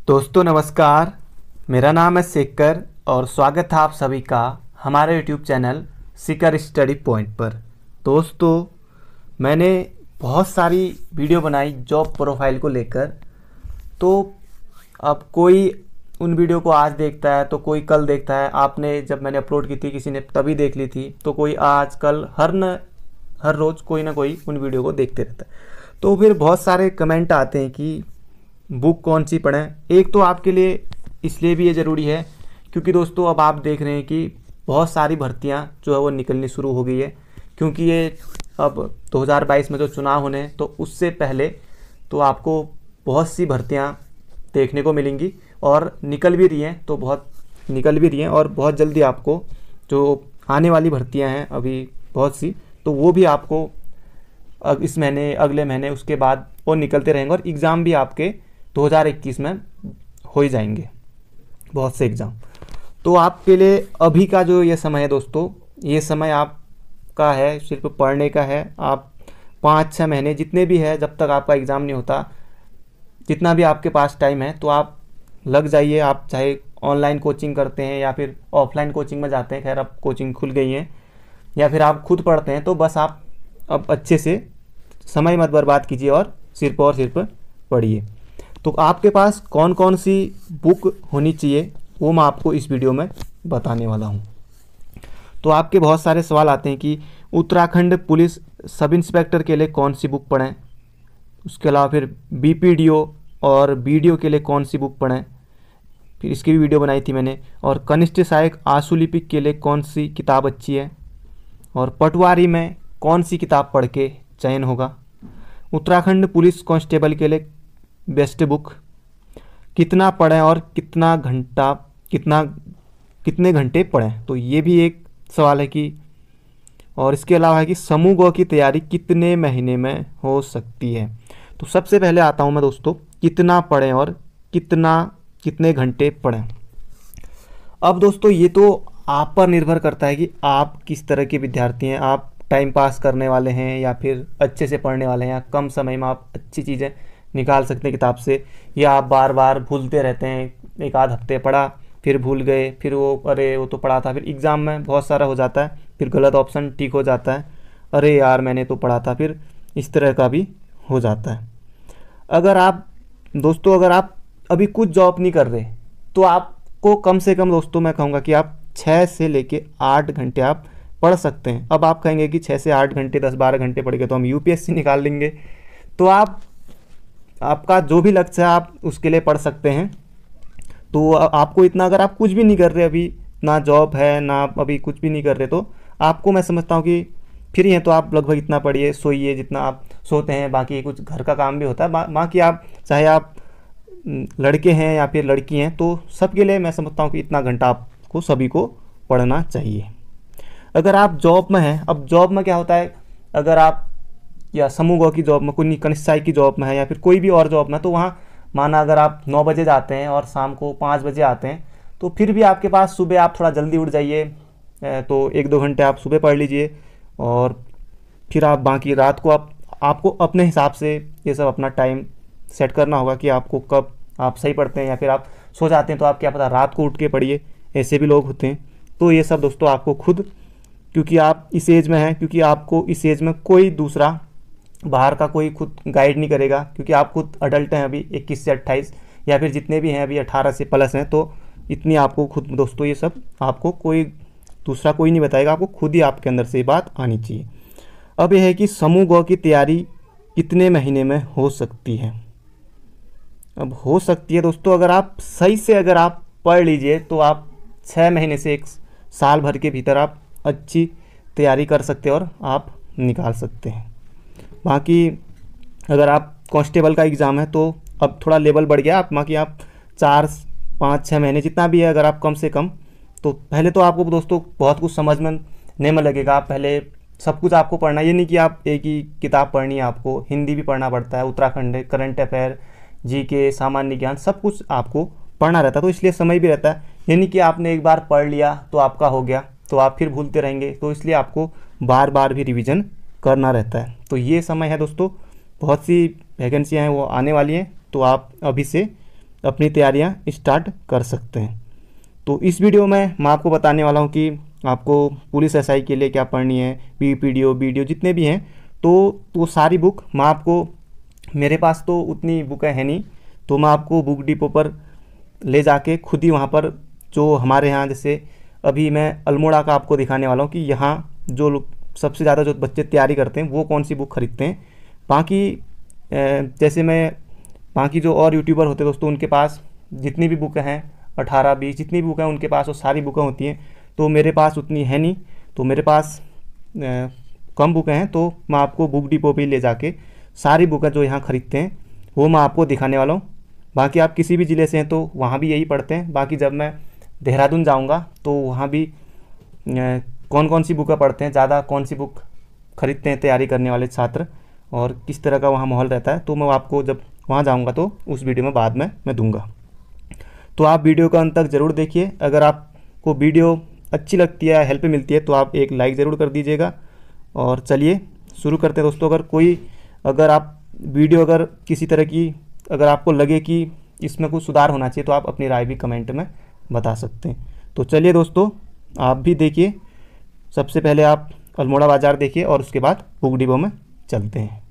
दोस्तों नमस्कार। मेरा नाम है शेखर और स्वागत है आप सभी का हमारे YouTube channel Shekhar study point पर। दोस्तों मैंने बहुत सारी वीडियो बनाई जॉब प्रोफाइल को लेकर, तो अब कोई उन वीडियो को आज देखता है तो कोई कल देखता है। आपने जब मैंने अपलोड की थी किसी ने तभी देख ली थी, तो कोई आज कल हर रोज़ कोई ना कोई उन वीडियो को देखते रहता है। तो फिर बहुत सारे कमेंट आते हैं कि बुक कौन सी पढ़ें। एक तो आपके लिए इसलिए भी ये ज़रूरी है क्योंकि दोस्तों अब आप देख रहे हैं कि बहुत सारी भर्तियां जो है वो निकलनी शुरू हो गई है, क्योंकि ये अब 2022 में जो चुनाव होने हैं तो उससे पहले तो आपको बहुत सी भर्तियां देखने को मिलेंगी और निकल भी रही हैं, तो बहुत निकल भी रही हैं और बहुत जल्दी आपको जो आने वाली भर्तियां हैं अभी बहुत सी, तो वो भी आपको इस महीने अगले महीने उसके बाद वो निकलते रहेंगे और एग्ज़ाम भी आपके 2021 में हो ही जाएंगे बहुत से एग्ज़ाम। तो आपके लिए अभी का जो ये समय है दोस्तों, ये समय आपका है सिर्फ पढ़ने का है। आप 5-6 महीने जितने भी है, जब तक आपका एग्ज़ाम नहीं होता, जितना भी आपके पास टाइम है तो आप लग जाइए। आप चाहे ऑनलाइन कोचिंग करते हैं या फिर ऑफलाइन कोचिंग में जाते हैं, खैर अब कोचिंग खुल गई हैं, या फिर आप खुद पढ़ते हैं, तो बस आप अब अच्छे से समय मत बर्बाद कीजिए और सिर्फ पढ़िए। तो आपके पास कौन कौन सी बुक होनी चाहिए वो मैं आपको इस वीडियो में बताने वाला हूँ। तो आपके बहुत सारे सवाल आते हैं कि उत्तराखंड पुलिस सब इंस्पेक्टर के लिए कौन सी बुक पढ़ें, उसके अलावा फिर बीपीडीओ और बीडीओ के लिए कौन सी बुक पढ़ें, फिर इसकी भी वीडियो बनाई थी मैंने। और कनिष्ठ सहायक आशुलिपिक के लिए कौन सी किताब अच्छी है, और पटवारी में कौन सी किताब पढ़ के चयन होगा, उत्तराखंड पुलिस कांस्टेबल के लिए बेस्ट बुक, कितना पढ़ें और कितने घंटे पढ़ें, तो ये भी एक सवाल है कि। और इसके अलावा है कि समूह ग की तैयारी कितने महीने में हो सकती है। तो सबसे पहले आता हूँ मैं दोस्तों, कितना पढ़ें और कितने घंटे पढ़ें। अब दोस्तों ये तो आप पर निर्भर करता है कि आप किस तरह के विद्यार्थी हैं। आप टाइम पास करने वाले हैं या फिर अच्छे से पढ़ने वाले हैं, या कम समय में आप अच्छी चीज़ें निकाल सकते हैं किताब से, या आप बार बार भूलते रहते हैं। एक आध हफ्ते पढ़ा फिर भूल गए, फिर वो तो पढ़ा था, फिर एग्ज़ाम में बहुत सारा हो जाता है, फिर गलत ऑप्शन टिक हो जाता है, अरे यार मैंने तो पढ़ा था, फिर इस तरह का भी हो जाता है। अगर आप अभी कुछ जॉब नहीं कर रहे तो आपको कम से कम दोस्तों मैं कहूँगा कि आप 6 से लेके 8 घंटे आप पढ़ सकते हैं। अब आप कहेंगे कि 6 से 8 घंटे 10-12 घंटे पढ़ के तो हम यूपीएससी निकाल लेंगे, तो आपका जो भी लक्ष्य है आप उसके लिए पढ़ सकते हैं। तो आपको इतना, अगर आप कुछ भी नहीं कर रहे, अभी ना जॉब है ना आप अभी कुछ भी नहीं कर रहे, तो आपको मैं समझता हूँ कि फ्री हैं तो आप लगभग इतना पढ़िए, सोइए जितना आप सोते हैं। बाकी कुछ घर का काम भी होता है, बाकी आप चाहे आप लड़के हैं या फिर लड़की हैं, तो सबके लिए मैं समझता हूँ कि इतना घंटा आपको सभी को पढ़ना चाहिए। अगर आप जॉब में हैं, अब जॉब में क्या होता है, अगर आप या समूह ग की जॉब में, कोई कनिष्ठ सहायक की जॉब में है या फिर कोई भी और जॉब में, तो वहाँ माना अगर आप 9 बजे जाते हैं और शाम को 5 बजे आते हैं, तो फिर भी आपके पास सुबह आप थोड़ा जल्दी उठ जाइए, तो 1-2 घंटे आप सुबह पढ़ लीजिए, और फिर आप बाकी रात को आपको अपने हिसाब से ये सब अपना टाइम सेट करना होगा कि आपको कब आप सही पढ़ते हैं, या फिर आप सो जाते हैं तो आप क्या पता रात को उठ के पढ़िए, ऐसे भी लोग होते हैं। तो ये सब दोस्तों आपको खुद, क्योंकि आप इस एज में हैं, क्योंकि आपको इस एज में कोई दूसरा बाहर का कोई खुद गाइड नहीं करेगा, क्योंकि आप खुद अडल्ट हैं अभी 21 से 28, या फिर जितने भी हैं अभी 18 से प्लस हैं, तो इतनी आपको खुद दोस्तों ये सब आपको कोई दूसरा कोई नहीं बताएगा, आपको खुद ही आपके अंदर से ये बात आनी चाहिए। अब यह है कि समूह ग की तैयारी कितने महीने में हो सकती है। अब हो सकती है दोस्तों, अगर आप सही से अगर आप पढ़ लीजिए तो आप 6 महीने से 1 साल भर के भीतर आप अच्छी तैयारी कर सकते हैं और आप निकाल सकते हैं। बाकी अगर आप कांस्टेबल का एग्ज़ाम है तो अब थोड़ा लेवल बढ़ गया, आप बाकी आप 4-5-6 महीने जितना भी है, अगर आप कम से कम, तो पहले तो आपको दोस्तों बहुत कुछ समझ में नहीं में लगेगा। आप पहले सब कुछ आपको पढ़ना, ये नहीं कि आप एक ही किताब पढ़नी है, आपको हिंदी भी पढ़ना पड़ता है, उत्तराखंड करंट अफेयर, जीके, सामान्य ज्ञान, सब कुछ आपको पढ़ना रहता है, तो इसलिए समय भी रहता है। ये नहीं कि आपने एक बार पढ़ लिया तो आपका हो गया, तो आप फिर भूलते रहेंगे, तो इसलिए आपको बार बार भी रिवीजन करना रहता है। तो ये समय है दोस्तों, बहुत सी वैकेंसियाँ हैं वो आने वाली हैं, तो आप अभी से अपनी तैयारियां स्टार्ट कर सकते हैं। तो इस वीडियो में मैं आपको बताने वाला हूं कि आपको पुलिस एसआई के लिए क्या पढ़नी है, पीपीडीओ बीडीओ जितने भी हैं, तो वो सारी बुक मैं आपको, मेरे पास तो उतनी बुकें हैं नहीं, तो मैं आपको बुक डिपो पर ले जाके खुद ही वहाँ पर जो हमारे यहाँ, जैसे अभी मैं अल्मोड़ा का आपको दिखाने वाला हूँ कि यहाँ जो लोग सबसे ज़्यादा जो बच्चे तैयारी करते हैं वो कौन सी बुक खरीदते हैं। बाकी जैसे मैं बाकी जो और यूट्यूबर होते हैं दोस्तों, उनके पास जितनी भी बुकें हैं 18-20 जितनी भी बुकें हैं उनके पास वो सारी बुकें होती हैं, तो मेरे पास उतनी है नहीं, तो मेरे पास कम बुकें हैं। तो मैं आपको बुक डिपो पे ले जाके सारी बुकें जो यहाँ खरीदते हैं वो मैं आपको दिखाने वाला हूँ। बाकी आप किसी भी ज़िले से हैं तो वहाँ भी यही पढ़ते हैं। बाकी जब मैं देहरादून जाऊँगा तो वहाँ भी कौन कौन सी बुकें पढ़ते हैं, ज़्यादा कौन सी बुक खरीदते हैं तैयारी करने वाले छात्र, और किस तरह का वहाँ माहौल रहता है, तो मैं आपको जब वहाँ जाऊँगा तो उस वीडियो में बाद में मैं दूंगा। तो आप वीडियो का अंत तक ज़रूर देखिए। अगर आपको वीडियो अच्छी लगती है, हेल्प मिलती है, तो आप एक लाइक ज़रूर कर दीजिएगा। और चलिए शुरू करते हैं दोस्तों। अगर आप वीडियो अगर किसी तरह की अगर आपको लगे कि इसमें कुछ सुधार होना चाहिए तो आप अपनी राय भी कमेंट में बता सकते हैं। तो चलिए दोस्तों आप भी देखिए। सबसे पहले आप अल्मोड़ा बाज़ार देखिए और उसके बाद बुक डिपो में चलते हैं।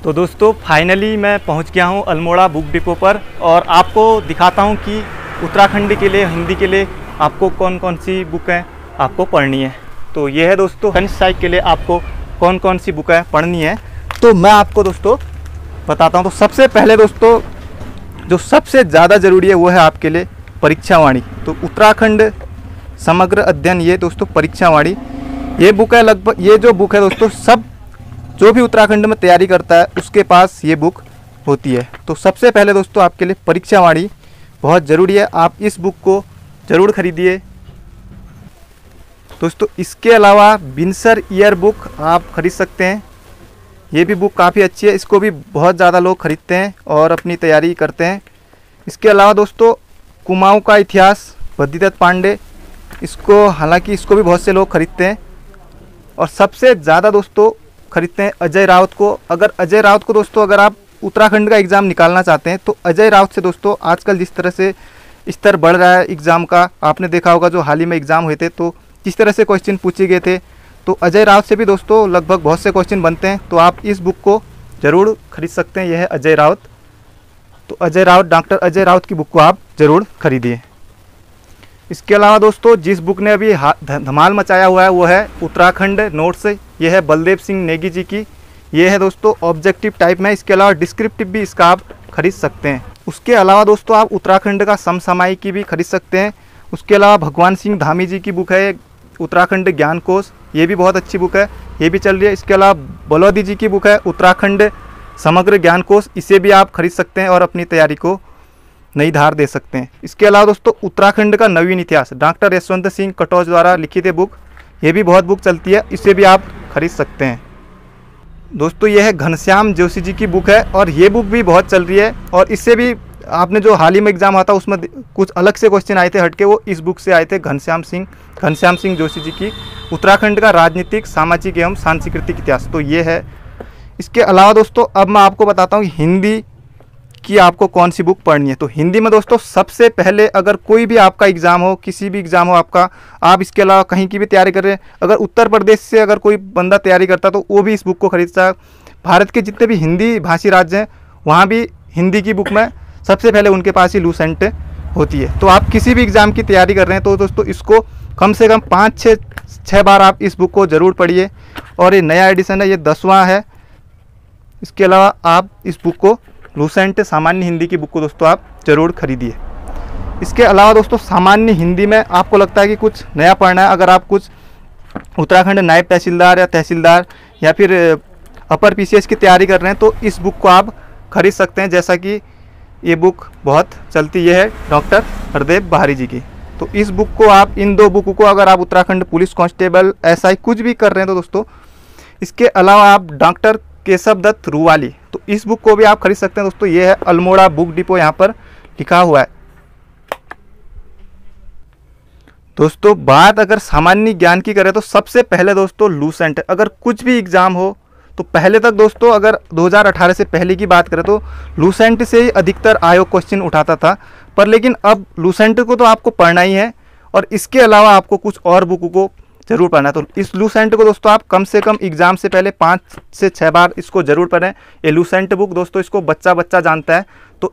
तो दोस्तों फाइनली मैं पहुंच गया हूं अल्मोड़ा बुक डिपो पर, और आपको दिखाता हूं कि उत्तराखंड के लिए, हिंदी के लिए आपको कौन कौन सी बुकें आपको पढ़नी है। तो ये है दोस्तों कनिष्ठ साहित्य के लिए आपको कौन कौन सी बुकें पढ़नी है, तो मैं आपको दोस्तों बताता हूं। तो सबसे पहले दोस्तों जो सबसे ज़्यादा ज़रूरी है वो है आपके लिए परीक्षावाणी। तो उत्तराखंड समग्र अध्ययन, ये दोस्तों परीक्षावाणी, ये बुक है। लगभग ये जो बुक है दोस्तों, सब जो भी उत्तराखंड में तैयारी करता है उसके पास ये बुक होती है। तो सबसे पहले दोस्तों आपके लिए परीक्षावाणी बहुत ज़रूरी है, आप इस बुक को ज़रूर खरीदिए। दोस्तों इसके अलावा विंसर ईयर बुक आप खरीद सकते हैं, ये भी बुक काफ़ी अच्छी है, इसको भी बहुत ज़्यादा लोग खरीदते हैं और अपनी तैयारी करते हैं। इसके अलावा दोस्तों कुमाऊँ का इतिहास बद्रीदत्त पांडे, इसको हालांकि इसको भी बहुत से लोग खरीदते हैं, और सबसे ज़्यादा दोस्तों खरीदते हैं अजय राउत को। अगर अजय राउत को दोस्तों अगर आप उत्तराखंड का एग्ज़ाम निकालना चाहते हैं तो अजय राउत से दोस्तों आजकल जिस तरह से स्तर बढ़ रहा है एग्ज़ाम का, आपने देखा होगा जो हाल ही में एग्ज़ाम हुए थे तो किस तरह से क्वेश्चन पूछे गए थे, तो अजय राउत से भी दोस्तों लगभग बहुत से क्वेश्चन बनते हैं। तो आप इस बुक को ज़रूर खरीद सकते हैं। यह है अजय राउत। तो अजय राउत, डॉक्टर अजय राउत की बुक को आप ज़रूर खरीदिए। इसके अलावा दोस्तों जिस बुक ने अभी धमाल मचाया हुआ है वो है उत्तराखंड नोट्स। ये है बलदेव सिंह नेगी जी की। ये है दोस्तों ऑब्जेक्टिव टाइप में। इसके अलावा डिस्क्रिप्टिव भी इसका आप खरीद सकते हैं। उसके अलावा दोस्तों आप उत्तराखंड का समसामयिकी भी खरीद सकते हैं। उसके अलावा भगवान सिंह धामी जी की बुक है उत्तराखंड ज्ञान कोश, ये भी बहुत अच्छी बुक है, ये भी चल रही है। इसके अलावा बलौदी जी की बुक है उत्तराखंड समग्र ज्ञान कोश, इसे भी आप खरीद सकते हैं और अपनी तैयारी को नई धार दे सकते हैं। इसके अलावा दोस्तों उत्तराखंड का नवीन इतिहास डॉक्टर यशवंत सिंह कटोच द्वारा लिखित है बुक, ये भी बहुत बुक चलती है, इसे भी आप खरीद सकते हैं। दोस्तों ये है घनश्याम जोशी जी की बुक है और ये बुक भी बहुत चल रही है और इससे भी आपने जो हाल ही में एग्जाम आता उसमें कुछ अलग से क्वेश्चन आए थे हटके, वो इस बुक से आए थे। घनश्याम सिंह जोशी जी की उत्तराखंड का राजनीतिक, सामाजिक एवं सांस्कृतिक इतिहास, तो ये है। इसके अलावा दोस्तों अब मैं आपको बताता हूँ हिंदी कि आपको कौन सी बुक पढ़नी है। तो हिंदी में दोस्तों सबसे पहले अगर कोई भी आपका एग्ज़ाम हो, किसी भी एग्ज़ाम हो आपका, आप इसके अलावा कहीं की भी तैयारी कर रहे हैं, अगर उत्तर प्रदेश से अगर कोई बंदा तैयारी करता तो वो भी इस बुक को खरीदता है। भारत के जितने भी हिंदी भाषी राज्य हैं वहाँ भी हिंदी की बुक में सबसे पहले उनके पास ही लूसेंट होती है। तो आप किसी भी एग्ज़ाम की तैयारी कर रहे हैं तो दोस्तों इसको कम से कम 5-6 बार आप इस बुक को ज़रूर पढ़िए। और ये नया एडिशन है, ये 10वां है। इसके अलावा आप इस बुक को लूसेंट सामान्य हिंदी की बुक को दोस्तों आप ज़रूर खरीदिए। इसके अलावा दोस्तों सामान्य हिंदी में आपको लगता है कि कुछ नया पढ़ना है, अगर आप कुछ उत्तराखंड नायब तहसीलदार या तहसीलदार या फिर अपर पीसीएस की तैयारी कर रहे हैं तो इस बुक को आप खरीद सकते हैं। जैसा कि ये बुक बहुत चलती है डॉक्टर हरदेव बहारी जी की। तो इस बुक को आप, इन 2 बुक को अगर आप उत्तराखंड पुलिस कांस्टेबल एसआई कुछ भी कर रहे हैं तो दोस्तों, इसके अलावा आप डॉक्टर केशव दत्त रूवाली, तो इस बुक को भी आप खरीद सकते हैं दोस्तों। ये है अल्मोड़ा बुक डिपो, यहाँ पर लिखा हुआ है। दोस्तों बात अगर सामान्य ज्ञान की करें तो सबसे पहले दोस्तों लूसेंट, अगर कुछ भी एग्ज़ाम हो तो पहले तक दोस्तों अगर 2018 से पहले की बात करें तो लूसेंट से ही अधिकतर आयोग क्वेश्चन उठाता था, पर लेकिन अब लूसेंट को तो आपको पढ़ना ही है और इसके अलावा आपको कुछ और बुक को ज़रूर पढ़ना है। तो इस लूसेंट को दोस्तों आप कम से कम एग्ज़ाम से पहले 5 से 6 बार इसको ज़रूर पढ़ें। ये लूसेंट बुक दोस्तों इसको बच्चा जानता है। तो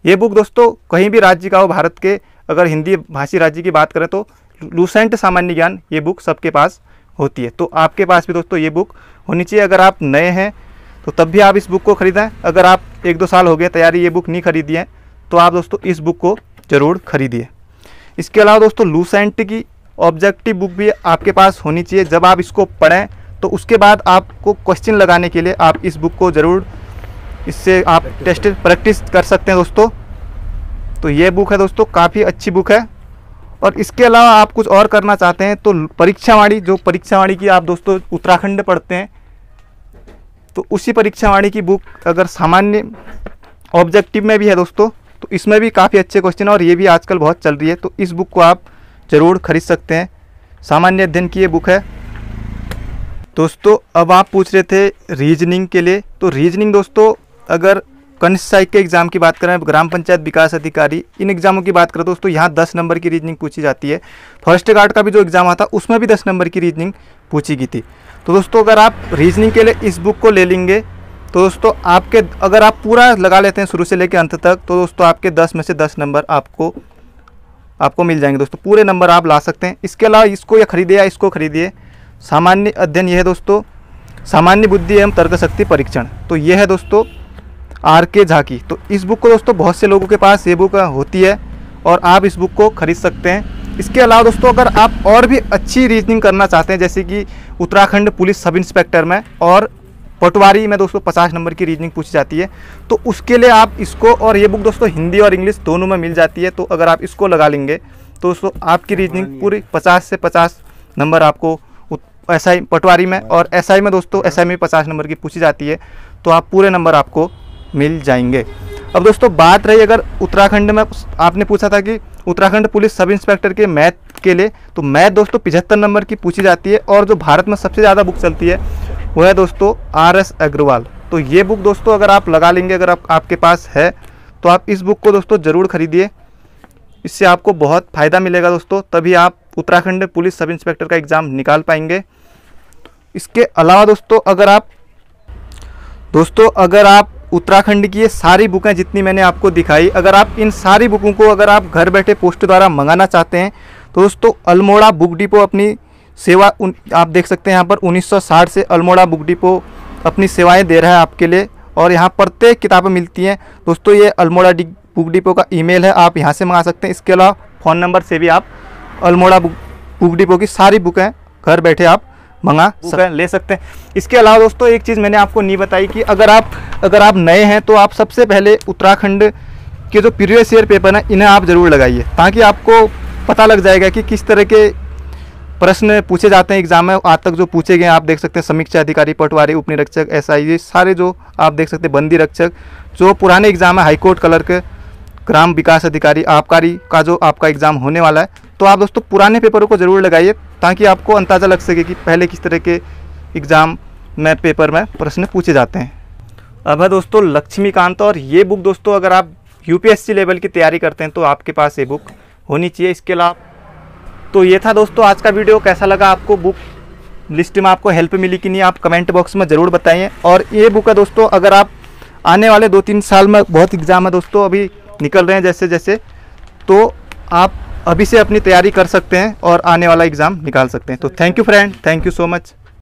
ये बुक दोस्तों कहीं भी राज्य का हो भारत के, अगर हिंदी भाषी राज्य की बात करें तो लूसेंट सामान्य ज्ञान ये बुक सबके पास होती है। तो आपके पास भी दोस्तों ये बुक होनी चाहिए। अगर आप नए हैं तो तब भी आप इस बुक को खरीदें। अगर आप 1-2 साल हो गए तैयारी, ये बुक नहीं खरीदी है तो आप दोस्तों इस बुक को ज़रूर खरीदिए। इसके अलावा दोस्तों लूसेंट की ऑब्जेक्टिव बुक भी आपके पास होनी चाहिए। जब आप इसको पढ़ें तो उसके बाद आपको क्वेश्चन लगाने के लिए आप इस बुक को ज़रूर, इससे आप टेस्ट प्रैक्टिस कर सकते हैं दोस्तों। तो ये बुक है दोस्तों, काफ़ी अच्छी बुक है। और इसके अलावा आप कुछ और करना चाहते हैं तो परीक्षावाणी, जो परीक्षावाणी की आप दोस्तों उत्तराखंड पढ़ते हैं तो उसी परीक्षावाणी की बुक अगर सामान्य ऑब्जेक्टिव में भी है दोस्तों तो इसमें भी काफ़ी अच्छे क्वेश्चन और ये भी आजकल बहुत चल रही है। तो इस बुक को आप ज़रूर खरीद सकते हैं। सामान्य अध्ययन की ये बुक है दोस्तों। अब आप पूछ रहे थे रीजनिंग के लिए, तो रीजनिंग दोस्तों अगर कनिष्ठ सहायक के एग्ज़ाम की बात करें, ग्राम पंचायत विकास अधिकारी, इन एग्ज़ामों की बात करें दोस्तों यहाँ 10 नंबर की रीजनिंग पूछी जाती है। फॉरेस्ट गार्ड का भी जो एग्ज़ाम आता उसमें भी 10 नंबर की रीजनिंग पूछी गई थी। तो दोस्तों अगर आप रीजनिंग के लिए इस बुक को ले लेंगे तो दोस्तों आपके, अगर आप पूरा लगा लेते हैं शुरू से लेकर अंत तक, तो दोस्तों आपके 10 में से 10 नंबर आपको मिल जाएंगे दोस्तों, पूरे नंबर आप ला सकते हैं। इसके अलावा इसको या खरीदिए या इसको खरीदिए। सामान्य अध्ययन ये है दोस्तों, सामान्य बुद्धि एवं तर्क शक्ति परीक्षण, तो ये है दोस्तों RK झा की। तो इस बुक को दोस्तों बहुत से लोगों के पास ये बुक होती है और आप इस बुक को खरीद सकते हैं। इसके अलावा दोस्तों अगर आप और भी अच्छी रीजनिंग करना चाहते हैं, जैसे कि उत्तराखंड पुलिस सब इंस्पेक्टर में और पटवारी में दोस्तों 50 नंबर की रीजनिंग पूछी जाती है, तो उसके लिए आप इसको, और ये बुक दोस्तों हिंदी और इंग्लिश दोनों में मिल जाती है, तो अगर आप इसको लगा लेंगे तो दोस्तों आपकी रीजनिंग पूरी 50 से 50 नंबर आपको SI पटवारी में, और SI में दोस्तों SI में 50 नंबर की पूछी जाती है, तो आप पूरे नंबर आपको मिल जाएंगे। अब दोस्तों बात रही अगर उत्तराखंड में, आपने पूछा था कि उत्तराखंड पुलिस सब इंस्पेक्टर के मैथ के लिए, तो मैथ दोस्तों 75 नंबर की पूछी जाती है और जो भारत में सबसे ज़्यादा बुक चलती है वो है दोस्तों RS अग्रवाल। तो ये बुक दोस्तों अगर आप लगा लेंगे, अगर आपके पास है तो आप इस बुक को दोस्तों ज़रूर खरीदिए। इससे आपको बहुत फ़ायदा मिलेगा दोस्तों, तभी आप उत्तराखंड पुलिस सब इंस्पेक्टर का एग्ज़ाम निकाल पाएंगे। इसके अलावा दोस्तों अगर आप उत्तराखंड की ये सारी बुकें जितनी मैंने आपको दिखाई, अगर आप इन सारी बुकों को अगर आप घर बैठे पोस्ट द्वारा मंगाना चाहते हैं तो दोस्तों अल्मोड़ा बुक डिपो अपनी सेवा आप देख सकते हैं यहाँ पर 1960 से अल्मोड़ा बुक डिपो अपनी सेवाएं दे रहा है आपके लिए, और यहाँ प्रत्येक किताबें मिलती हैं दोस्तों। ये अल्मोड़ा बुक डिपो का ईमेल है, आप यहाँ से मंगा सकते हैं। इसके अलावा फ़ोन नंबर से भी आप अल्मोड़ा बुक डिपो की सारी बुकें घर बैठे आप ले सकते हैं। इसके अलावा दोस्तों एक चीज़ मैंने आपको नहीं बताई कि अगर आप नए हैं तो आप सबसे पहले उत्तराखंड के जो प्रीवियस ईयर पेपर हैं इन्हें आप ज़रूर लगाइए, ताकि आपको पता लग जाएगा कि किस तरह के प्रश्न पूछे जाते हैं एग्जाम में। आज तक जो पूछे गए आप देख सकते हैं, समीक्षा अधिकारी, पटवारी, उपनिरीक्षक, एसआई, ये सारे जो आप देख सकते हैं, बंदी रक्षक, जो पुराने एग्जाम है, हाईकोर्ट क्लर्क, ग्राम विकास अधिकारी, आबकारी का जो आपका एग्ज़ाम होने वाला है, तो आप दोस्तों पुराने पेपरों को ज़रूर लगाइए, ताकि आपको अंदाज़ा लग सके कि पहले किस तरह के एग्ज़ाम में पेपर में प्रश्न पूछे जाते हैं। अब है दोस्तों लक्ष्मीकांत, और ये बुक दोस्तों अगर आप यूपीएससी लेवल की तैयारी करते हैं तो आपके पास ये बुक होनी चाहिए। इसके अलावा तो ये था दोस्तों आज का वीडियो। कैसा लगा आपको, बुक लिस्ट में आपको हेल्प मिली कि नहीं, आप कमेंट बॉक्स में ज़रूर बताइए। और ये बुक है दोस्तों, अगर आप आने वाले 2-3 साल में बहुत एग्ज़ाम है दोस्तों अभी निकल रहे हैं जैसे जैसे, तो आप अभी से अपनी तैयारी कर सकते हैं और आने वाला एग्ज़ाम निकाल सकते हैं। तो thank you friend, thank you so much.